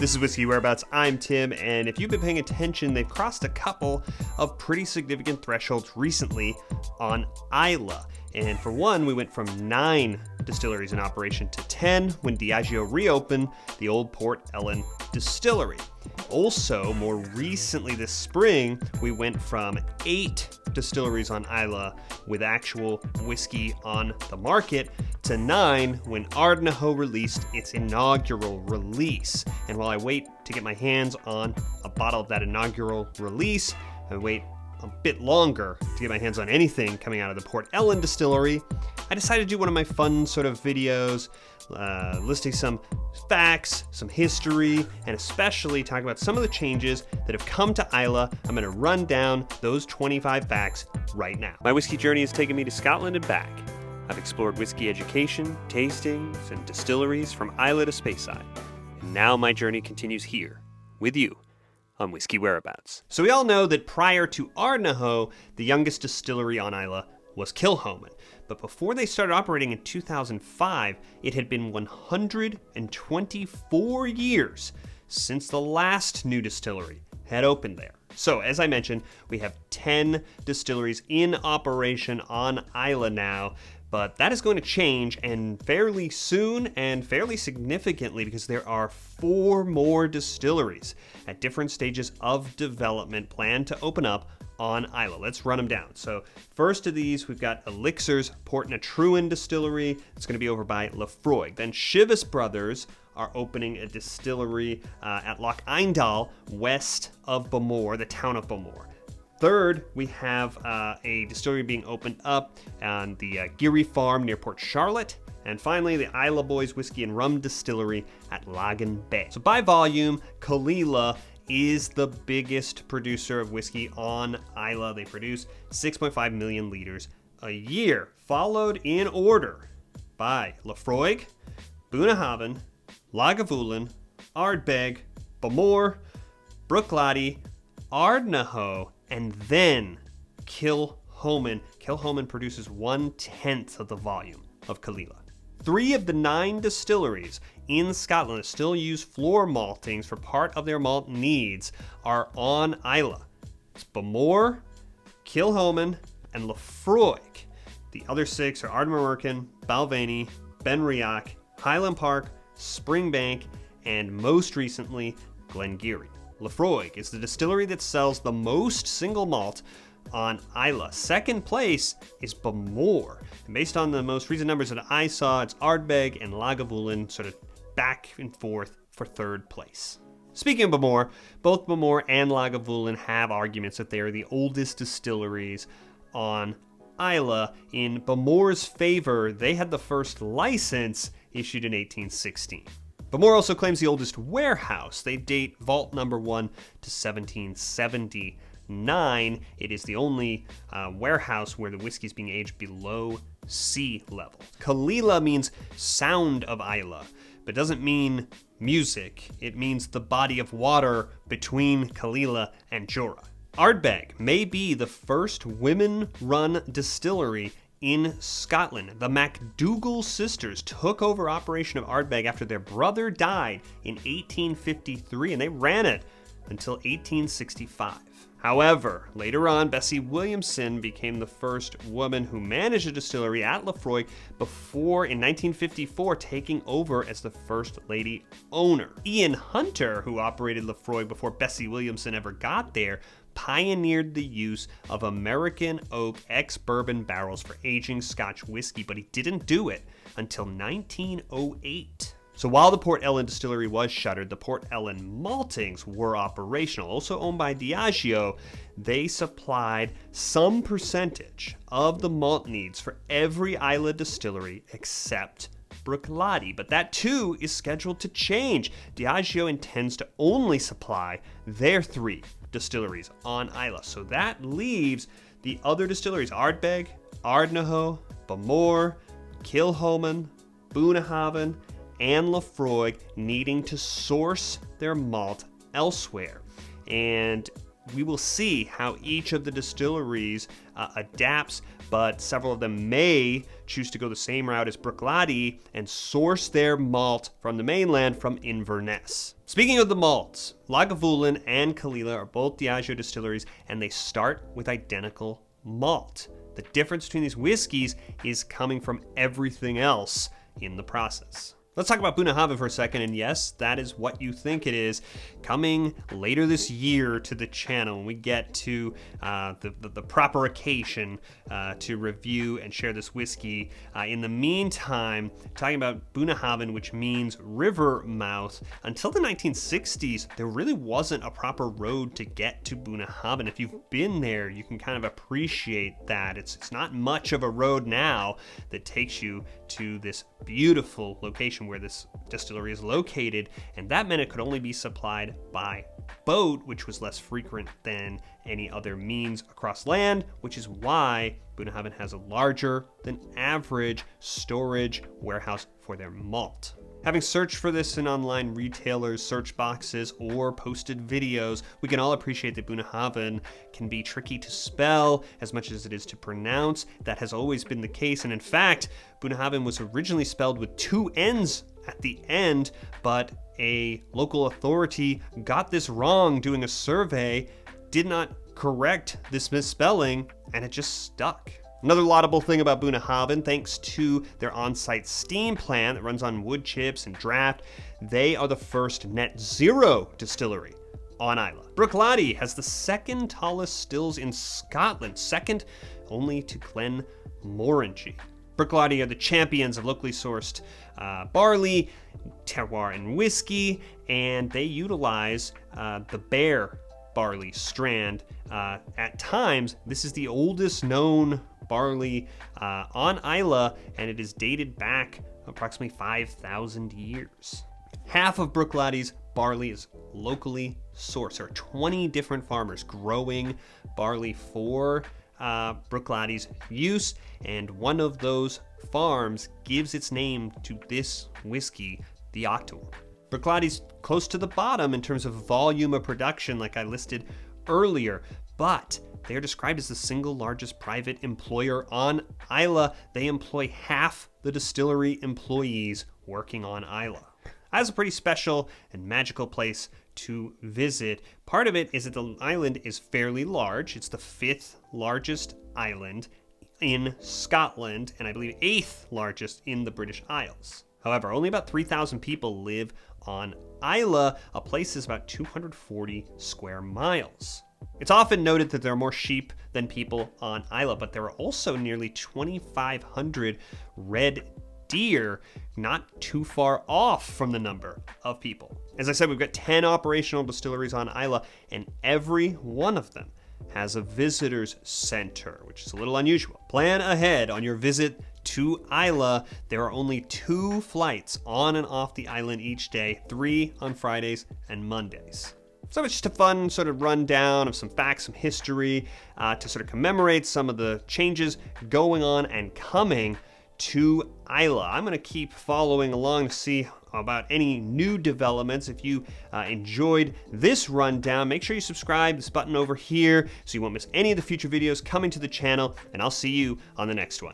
This is Whiskey Whereabouts. I'm Tim, and if you've been paying attention, they've crossed a couple of pretty significant thresholds recently on Islay. And for one, we went from 9 distilleries in operation to 10 when Diageo reopened the old Port Ellen distillery. Also, more recently this spring, we went from 8 distilleries on Islay with actual whiskey on the market to 9 when Ardnahoe released its inaugural release. And while I wait to get my hands on a bottle of that inaugural release, I wait a bit longer to get my hands on anything coming out of the Port Ellen distillery, I decided to do one of my fun sort of videos, listing some facts, some history, and especially talk about some of the changes that have come to Islay. I'm going to run down those 25 facts right now. My whiskey journey has taken me to Scotland and back. I've explored whiskey education, tastings, and distilleries from Islay to Speyside. And now my journey continues here, with you, on Whiskey Whereabouts. So we all know that prior to Ardnahoe, the youngest distillery on Islay was Kilchoman. But before they started operating in 2005, it had been 124 years since the last new distillery had opened there. So, as I mentioned, we have 10 distilleries in operation on Islay now, but that is going to change, and fairly soon and fairly significantly, because there are 4 more distilleries at different stages of development planned to open up on Islay. Let's run them down. So first of these, we've got Elixir's Port na Trúin distillery. It's going to be over by Lefroy. Then Chivas Brothers are opening a distillery at Loch Eindal, west of Bamore, the town of Bamore. Third, we have a distillery being opened up on the Geary Farm near Port Charlotte. And finally, the Islay Boys Whiskey and Rum Distillery at Lagan Bay. So by volume, Caol Ila is the biggest producer of whiskey on Islay. They produce 6.5 million liters a year, followed in order by Lefroy, Bunnahabhain, Lagavulin, Ardbeg, Bamore, Bruichladdich, Ardnahoe, and then Kilchoman. Kilchoman produces 1/10 of the volume of Caol Ila. 3 of the 9 distilleries in Scotland that still use floor maltings for part of their malt needs are on Islay. It's Bamore, Kilchoman, and Lefroy. The other 6 are Ardmurchan, Balvenie, Benriach, Highland Park, Springbank, and most recently, Glengarry. Lefroy is the distillery that sells the most single malt on Islay. Second place is Bamore. And based on the most recent numbers that I saw, it's Ardbeg and Lagavulin sort of back and forth for third place. Speaking of Bamore, both Bamore and Lagavulin have arguments that they are the oldest distilleries on Islay. In Bamore's favor, they had the first license issued in 1816. Bamore also claims the oldest warehouse. They date vault number 1 to 1779. It is the only warehouse where the whiskey is being aged below sea level. Caol Ila means sound of Islay, but doesn't mean music. It means the body of water between Caol Ila and Jura. Ardbeg may be the first women-run distillery in Scotland. The MacDougall sisters took over operation of Ardbeg after their brother died in 1853, and they ran it until 1865. However, later on, Bessie Williamson became the first woman who managed a distillery at Lefroy before, in 1954, taking over as the first lady owner. Ian Hunter, who operated Lefroy before Bessie Williamson ever got there, pioneered the use of American oak ex-bourbon barrels for aging Scotch whiskey, but he didn't do it until 1908. So while the Port Ellen distillery was shuttered, the Port Ellen maltings were operational. Also owned by Diageo, they supplied some percentage of the malt needs for every Islay distillery except Bruichladdich, but that too is scheduled to change. Diageo intends to only supply their 3 distilleries on Islay. So that leaves the other distilleries, Ardbeg, Ardnahoe, Bamore, Kilchoman, Bunnahabhain, and Lefroy, needing to source their malt elsewhere. And we will see how each of the distilleries adapts, but several of them may choose to go the same route as Bruichladdich and source their malt from the mainland from Inverness. Speaking of the malts, Lagavulin and Caol Ila are both Diageo distilleries, and they start with identical malt. The difference between these whiskeys is coming from everything else in the process. Let's talk about Bunnahabhain for a second, and yes, that is what you think it is, coming later this year to the channel when we get to the proper occasion to review and share this whiskey. In the meantime, talking about Bunnahabhain, which means river mouth, until the 1960s, there really wasn't a proper road to get to Bunnahabhain. If you've been there, you can kind of appreciate that. It's not much of a road now that takes you to this beautiful location where this distillery is located, and that meant it could only be supplied by boat, which was less frequent than any other means across land, which is why Bunnahabhain has a larger than average storage warehouse for their malt. Having searched for this in online retailers' search boxes or posted videos, we can all appreciate that Bunnahabhain can be tricky to spell as much as it is to pronounce. That has always been the case, and in fact, Bunnahabhain was originally spelled with 2 N's at the end, but a local authority got this wrong doing a survey, did not correct this misspelling, and it just stuck. Another laudable thing about Bunnahabhain, thanks to their on-site steam plant that runs on wood chips and draft, they are the first net zero distillery on Islay. Bruichladdich has the second tallest stills in Scotland, second only to Glenmorangie. Bruichladdich are the champions of locally sourced barley, terroir, and whiskey, and they utilize the Bear barley strand. At times, this is the oldest known barley on Islay, and it is dated back approximately 5,000 years. Half of Bruichladdich barley is locally sourced. There are 20 different farmers growing barley for Bruichladich's use, and one of those farms gives its name to this whiskey, the Octawell. Bruichladich's close to the bottom in terms of volume of production, like I listed earlier, but they are described as the single largest private employer on Islay. They employ half the distillery employees working on Islay. That's a pretty special and magical place to visit. Part of it is that the island is fairly large. It's the 5th largest island in Scotland, and I believe 8th largest in the British Isles. However, only about 3,000 people live on Islay. A place is about 240 square miles. It's often noted that there are more sheep than people on Islay, but there are also nearly 2,500 red deer, not too far off from the number of people. As I said, we've got 10 operational distilleries on Islay, and every one of them has a visitors center, which is a little unusual. Plan ahead on your visit to Islay. There are only 2 flights on and off the island each day, 3 on Fridays and Mondays. So it's just a fun sort of rundown of some facts, some history, to sort of commemorate some of the changes going on and coming to Islay. I'm going to keep following along to see about any new developments. If you enjoyed this rundown, make sure you subscribe, this button over here, so you won't miss any of the future videos coming to the channel, and I'll see you on the next one.